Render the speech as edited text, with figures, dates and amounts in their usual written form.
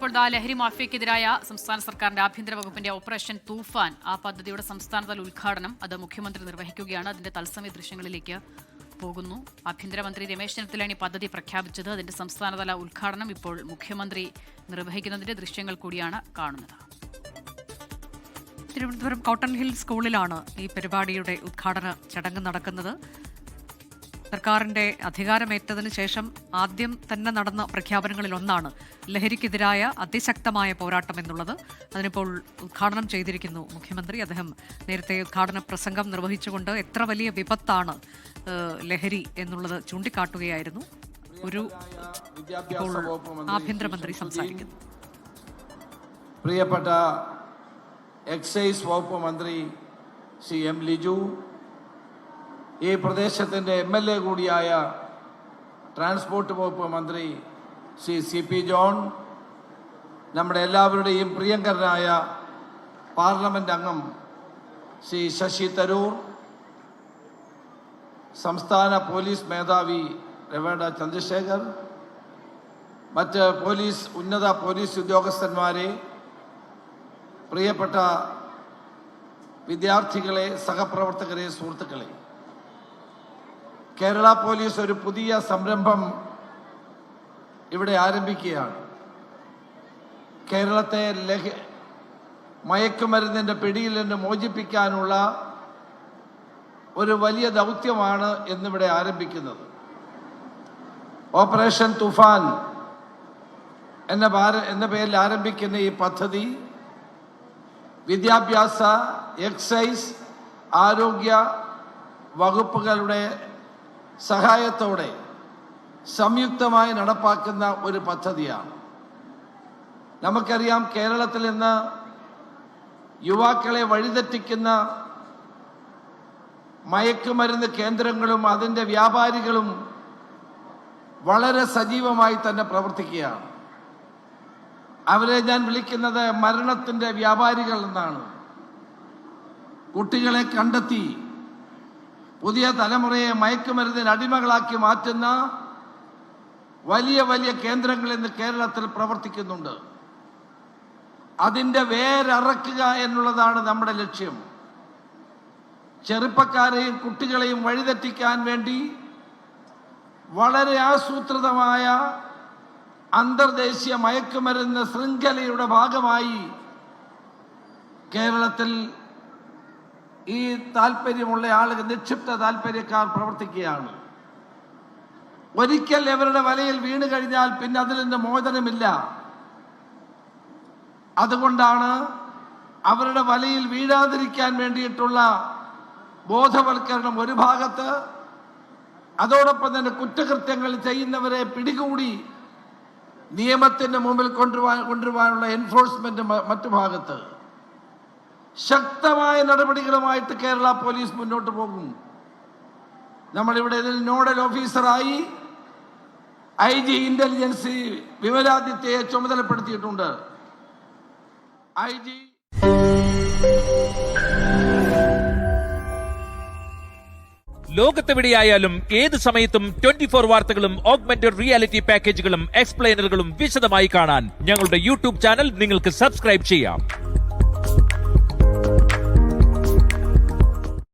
ഇപ്പോൾ ലഹരി മാഫിയക്കെതിരായ സംസ്ഥാന സർക്കാരിന്റെ ആഭ്യന്തര വകുപ്പിന്റെ ഓപ്പറേഷൻ തൂഫാൻ ആ പദ്ധതിയുടെ സംസ്ഥാനതല ഉദ്ഘാടനം അത് മുഖ്യമന്ത്രി നിർവഹിക്കുകയാണ്. അതിന്റെ തത്സമയ ദൃശ്യങ്ങളിലേക്ക് പോകുന്നു. ആഭ്യന്തരമന്ത്രി രമേശ് ചെന്നിത്തലയാണ് ഈ പദ്ധതി പ്രഖ്യാപിച്ചത്. അതിന്റെ സംസ്ഥാനതല ഉദ്ഘാടനം ഇപ്പോൾ മുഖ്യമന്ത്രി നിർവഹിക്കുന്നതിന്റെ ദൃശ്യങ്ങൾ കൂടിയാണ് കാണുന്നത്. തിരുവനന്തപുരം കോട്ടൺ ഹിൽ സ്കൂളിലാണ് ഈ പരിപാടിയുടെ ഉദ്ഘാടന ചടങ്ങ് നടക്കുന്നത്. സർക്കാരിന്റെ അധികാരമേറ്റതിന് ശേഷം ആദ്യം തന്നെ നടന്ന പ്രഖ്യാപനങ്ങളിൽ ഒന്നാണ് ലഹരിക്കെതിരായ അതിശക്തമായ പോരാട്ടം എന്നുള്ളത്. അതിനിപ്പോൾ ഉദ്ഘാടനം ചെയ്തിരിക്കുന്നു മുഖ്യമന്ത്രി. അദ്ദേഹം നേരത്തെ ഉദ്ഘാടന പ്രസംഗം നിർവഹിച്ചുകൊണ്ട് എത്ര വലിയ വിപത്താണ് ലഹരി എന്നുള്ളത് ചൂണ്ടിക്കാട്ടുകയായിരുന്നു. ഇപ്പോൾ ആഭ്യന്തരമന്ത്രി സംസാരിക്കുന്നു. പ്രിയപ്പെട്ട എക്സൈസ് വകുപ്പ് മന്ത്രി ശ്രീ എം ലിജു, ഈ പ്രദേശത്തിൻ്റെ MLA കൂടിയായ ട്രാൻസ്പോർട്ട് വകുപ്പ് മന്ത്രി ശ്രീ CP ജോൺ, നമ്മുടെ എല്ലാവരുടെയും പ്രിയങ്കരനായ പാർലമെൻറ്റ് അംഗം ശ്രീ ശശി തരൂർ, സംസ്ഥാന പോലീസ് മേധാവി രവേണ്ട ചന്ദ്രശേഖർ, മറ്റ് ഉന്നത പോലീസ് ഉദ്യോഗസ്ഥന്മാരെ, പ്രിയപ്പെട്ട വിദ്യാർത്ഥികളെ, സഹപ്രവർത്തകരെ, സുഹൃത്തുക്കളെ, കേരള പോലീസ് ഒരു പുതിയ സംരംഭം ഇവിടെ ആരംഭിക്കുകയാണ്. കേരളത്തെ മയക്കുമരുന്നിൻ്റെ പിടിയിൽ നിന്ന് മോചിപ്പിക്കാനുള്ള ഒരു വലിയ ദൗത്യമാണ് ഇന്നിവിടെ ആരംഭിക്കുന്നത്. ഓപ്പറേഷൻ തുഫാൻ എന്ന പേരിൽ ആരംഭിക്കുന്ന ഈ പദ്ധതി വിദ്യാഭ്യാസ, എക്സൈസ്, ആരോഗ്യ വകുപ്പുകളുടെ സഹായത്തോടെ സംയുക്തമായി നടപ്പാക്കുന്ന ഒരു പദ്ധതിയാണ്. നമുക്കറിയാം, കേരളത്തിൽ ഇന്ന് യുവാക്കളെ വഴിതെറ്റിക്കുന്ന മയക്കുമരുന്ന് കേന്ദ്രങ്ങളും അതിൻ്റെ വ്യാപാരികളും വളരെ സജീവമായി തന്നെ പ്രവർത്തിക്കുകയാണ്. അവരെ ഞാൻ വിളിക്കുന്നത് മരണത്തിൻ്റെ വ്യാപാരികൾ എന്നാണ്. കുട്ടികളെ കണ്ടെത്തി പുതിയ തലമുറയെ മയക്കുമരുന്നിന് അടിമകളാക്കി മാറ്റുന്ന വലിയ വലിയ കേന്ദ്രങ്ങൾ ഇന്ന് കേരളത്തിൽ പ്രവർത്തിക്കുന്നുണ്ട്. അതിൻ്റെ വേരറക്കുക എന്നുള്ളതാണ് നമ്മുടെ ലക്ഷ്യം. ചെറുപ്പക്കാരെയും കുട്ടികളെയും വഴിതെറ്റിക്കാൻ വേണ്ടി വളരെ ആസൂത്രിതമായ അന്തർദേശീയ മയക്കുമരുന്ന് ശൃംഖലയുടെ ഭാഗമായി കേരളത്തിൽ ഈ താല്പര്യമുള്ള ആളുകൾ, നിക്ഷിപ്ത താല്പര്യക്കാർ പ്രവർത്തിക്കുകയാണ്. ഒരിക്കൽ ഇവരുടെ വലയിൽ വീണ് കഴിഞ്ഞാൽ പിന്നെ അതിൽ നിന്ന് മോചനമില്ല. അതുകൊണ്ടാണ് അവരുടെ വലയിൽ വീഴാതിരിക്കാൻ വേണ്ടിയിട്ടുള്ള ബോധവൽക്കരണം ഒരു ഭാഗത്ത്, അതോടൊപ്പം തന്നെ കുറ്റകൃത്യങ്ങൾ ചെയ്യുന്നവരെ പിടികൂടി നിയമത്തിന്റെ മുമ്പിൽ കൊണ്ടുവരാനുള്ള എൻഫോഴ്സ്മെന്റ് മറ്റു ഭാഗത്ത്. ശക്തമായ നടപടികളുമായിട്ട് കേരള പോലീസ് മുന്നോട്ട് പോകും. നമ്മളിവിടെ ഇതിൽ നോഡൽ ഓഫീസറായി IG ഇന്റലിജൻസ് വിമലാദിത്യയെ ചുമതലപ്പെടുത്തിയിട്ടുണ്ട്. IG ലോകത്തെവിടെയായാലും ഏത് സമയത്തും 24 വാർത്തകളും ഓഗ്മെന്റഡ് റിയാലിറ്റി പാക്കേജുകളും എക്സ്പ്ലെയിനറുകളും വിശദമായി കാണാൻ ഞങ്ങളുടെ YouTube ചാനൽ നിങ്ങൾക്ക് സബ്സ്ക്രൈബ് ചെയ്യാം.